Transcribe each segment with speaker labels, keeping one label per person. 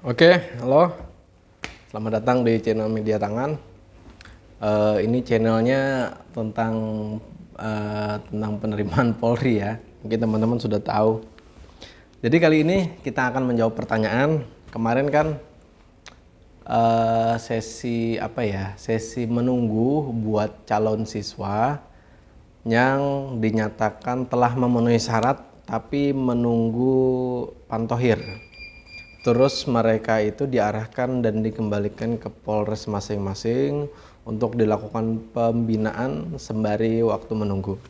Speaker 1: Oke, halo. Selamat datang di channel Media Tangan. Ini channelnya tentang penerimaan Polri ya. Mungkin teman-teman sudah tahu. Jadi kali ini kita akan menjawab pertanyaan. Kemarin kan sesi menunggu buat calon siswa yang dinyatakan telah memenuhi syarat tapi menunggu pantohir. Terus mereka itu diarahkan dan dikembalikan ke Polres masing-masing untuk dilakukan pembinaan sembari waktu menunggu.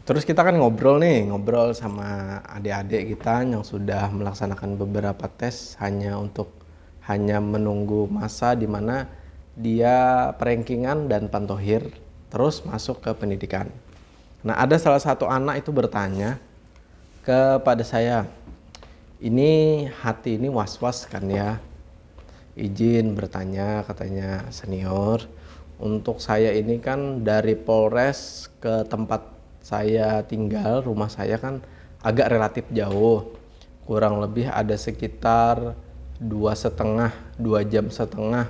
Speaker 1: Terus kita kan ngobrol sama adik-adik kita yang sudah melaksanakan beberapa tes hanya menunggu masa di mana dia perankingan dan pantohir terus masuk ke pendidikan. Nah, ada salah satu anak itu bertanya kepada saya, ini hati ini was-was kan ya, izin bertanya, katanya senior, untuk saya ini kan dari Polres ke tempat saya tinggal, rumah saya kan agak relatif jauh, kurang lebih ada sekitar 2 jam setengah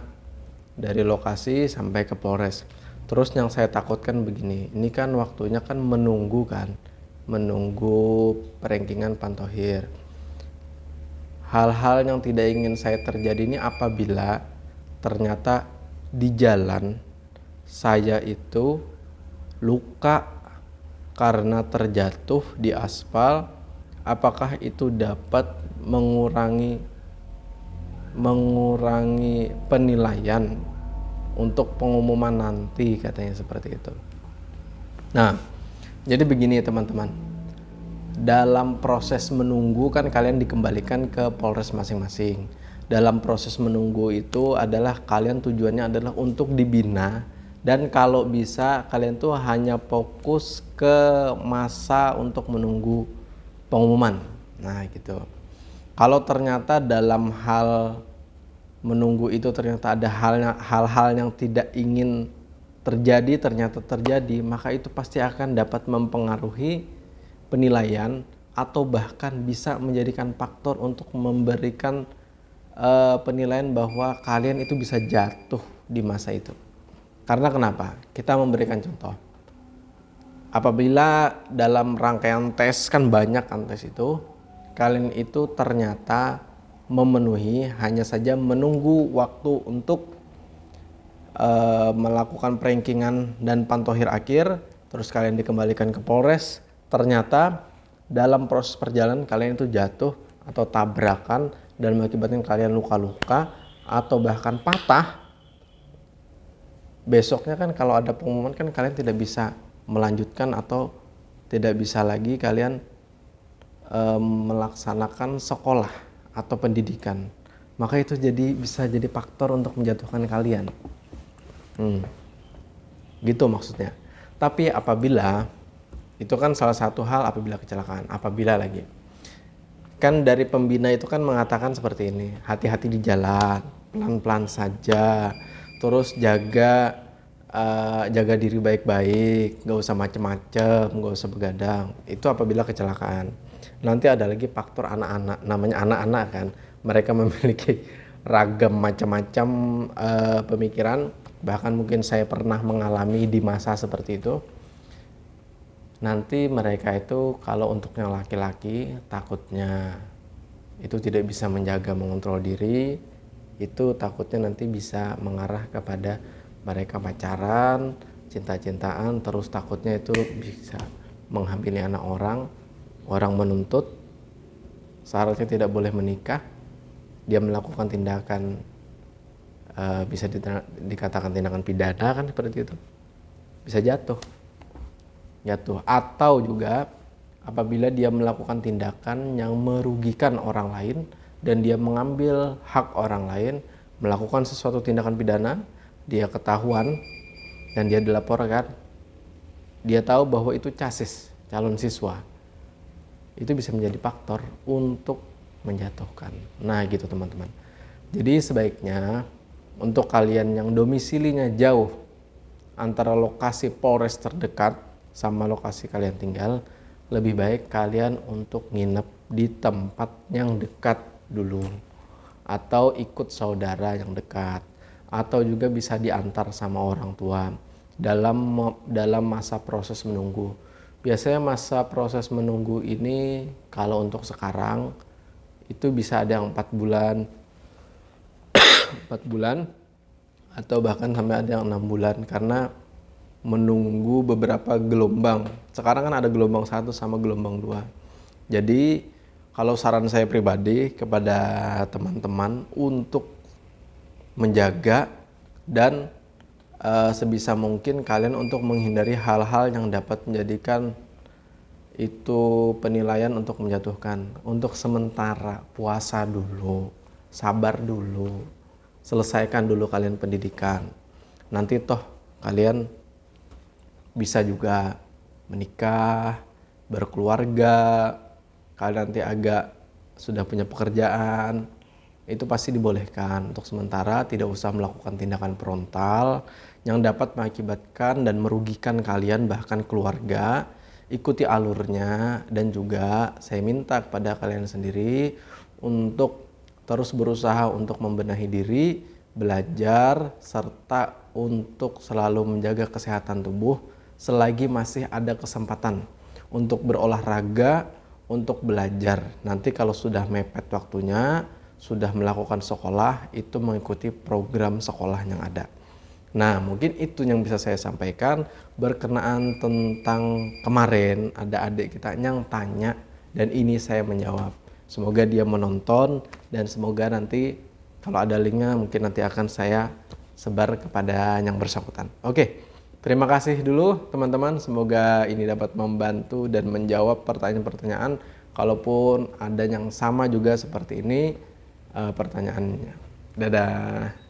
Speaker 1: dari lokasi sampai ke Polres. Terus yang saya takutkan begini, ini kan waktunya kan menunggu perankingan pantohir. Hal-hal yang tidak ingin saya terjadi ini apabila ternyata di jalan saya itu luka karena terjatuh di aspal, apakah itu dapat mengurangi penilaian untuk pengumuman nanti, katanya seperti itu. Nah, jadi begini teman-teman. Dalam proses menunggu kan kalian dikembalikan ke Polres masing-masing. Dalam proses menunggu itu adalah kalian tujuannya adalah untuk dibina, dan kalau bisa kalian tuh hanya fokus ke masa untuk menunggu pengumuman. Nah gitu. Kalau ternyata dalam hal menunggu itu ternyata ada hal-hal yang tidak ingin ternyata terjadi, maka itu pasti akan dapat mempengaruhi penilaian atau bahkan bisa menjadikan faktor untuk memberikan penilaian bahwa kalian itu bisa jatuh di masa itu. Karena kenapa? Kita memberikan contoh. Apabila dalam rangkaian tes kan banyak kan tes itu, kalian itu ternyata memenuhi, hanya saja menunggu waktu untuk melakukan perankingan dan pantohir akhir, terus kalian dikembalikan ke Polres. Ternyata dalam proses perjalanan kalian itu jatuh atau tabrakan dan mengakibatkan kalian luka-luka atau bahkan patah. Besoknya kan kalau ada pengumuman kan kalian tidak bisa melanjutkan atau tidak bisa lagi kalian melaksanakan sekolah atau pendidikan. Maka itu bisa jadi faktor untuk menjatuhkan kalian. Gitu maksudnya. Tapi apabila itu kan salah satu hal apabila kecelakaan. Apabila lagi kan dari pembina itu kan mengatakan seperti ini, hati-hati di jalan, pelan-pelan saja, terus jaga diri baik-baik, gak usah macem-macem, gak usah begadang. Itu apabila kecelakaan. Nanti ada lagi faktor anak-anak, namanya anak-anak kan, mereka memiliki ragam macam-macam pemikiran. Bahkan mungkin saya pernah mengalami di masa seperti itu. Nanti mereka itu kalau untuk yang laki-laki takutnya itu tidak bisa menjaga mengontrol diri, itu takutnya nanti bisa mengarah kepada mereka pacaran, cinta-cintaan, terus takutnya itu bisa menghamili anak orang menuntut, syaratnya tidak boleh menikah, dia melakukan tindakan bisa dikatakan tindakan pidana kan seperti itu, bisa jatuh. Atau juga apabila dia melakukan tindakan yang merugikan orang lain dan dia mengambil hak orang lain, melakukan sesuatu tindakan pidana, dia ketahuan dan dia dilaporkan, dia tahu bahwa itu calon siswa, itu bisa menjadi faktor untuk menjatuhkan. Nah gitu teman-teman. Jadi sebaiknya untuk kalian yang domisilinya jauh antara lokasi Polres terdekat sama lokasi kalian tinggal, lebih baik kalian untuk nginep di tempat yang dekat dulu. atau ikut saudara yang dekat, atau juga bisa diantar sama orang tua dalam masa proses menunggu. Biasanya masa proses menunggu ini kalau untuk sekarang itu bisa ada yang 4 bulan, 4 bulan atau bahkan sampai ada yang 6 bulan karena menunggu beberapa gelombang. Sekarang kan ada gelombang 1 sama gelombang 2. Jadi kalau saran saya pribadi kepada teman-teman untuk menjaga dan sebisa mungkin kalian untuk menghindari hal-hal yang dapat menjadikan itu penilaian untuk menjatuhkan. Untuk sementara puasa dulu, sabar dulu, selesaikan dulu kalian pendidikan. Nanti toh kalian bisa juga menikah, berkeluarga, kalian nanti agak sudah punya pekerjaan, itu pasti dibolehkan. Untuk sementara tidak usah melakukan tindakan frontal yang dapat mengakibatkan dan merugikan kalian bahkan keluarga. Ikuti alurnya, dan juga saya minta kepada kalian sendiri untuk terus berusaha untuk membenahi diri, belajar, serta untuk selalu menjaga kesehatan tubuh selagi masih ada kesempatan untuk berolahraga, untuk belajar. Nanti kalau sudah mepet waktunya, sudah melakukan sekolah, itu mengikuti program sekolah yang ada. Nah, mungkin itu yang bisa saya sampaikan berkenaan tentang kemarin ada adik kita yang tanya dan ini saya menjawab. Semoga dia menonton dan semoga nanti kalau ada linknya mungkin nanti akan saya sebar kepada yang bersangkutan. Oke, terima kasih dulu teman-teman. Semoga ini dapat membantu dan menjawab pertanyaan-pertanyaan. Kalaupun ada yang sama juga seperti ini pertanyaannya. Dadah.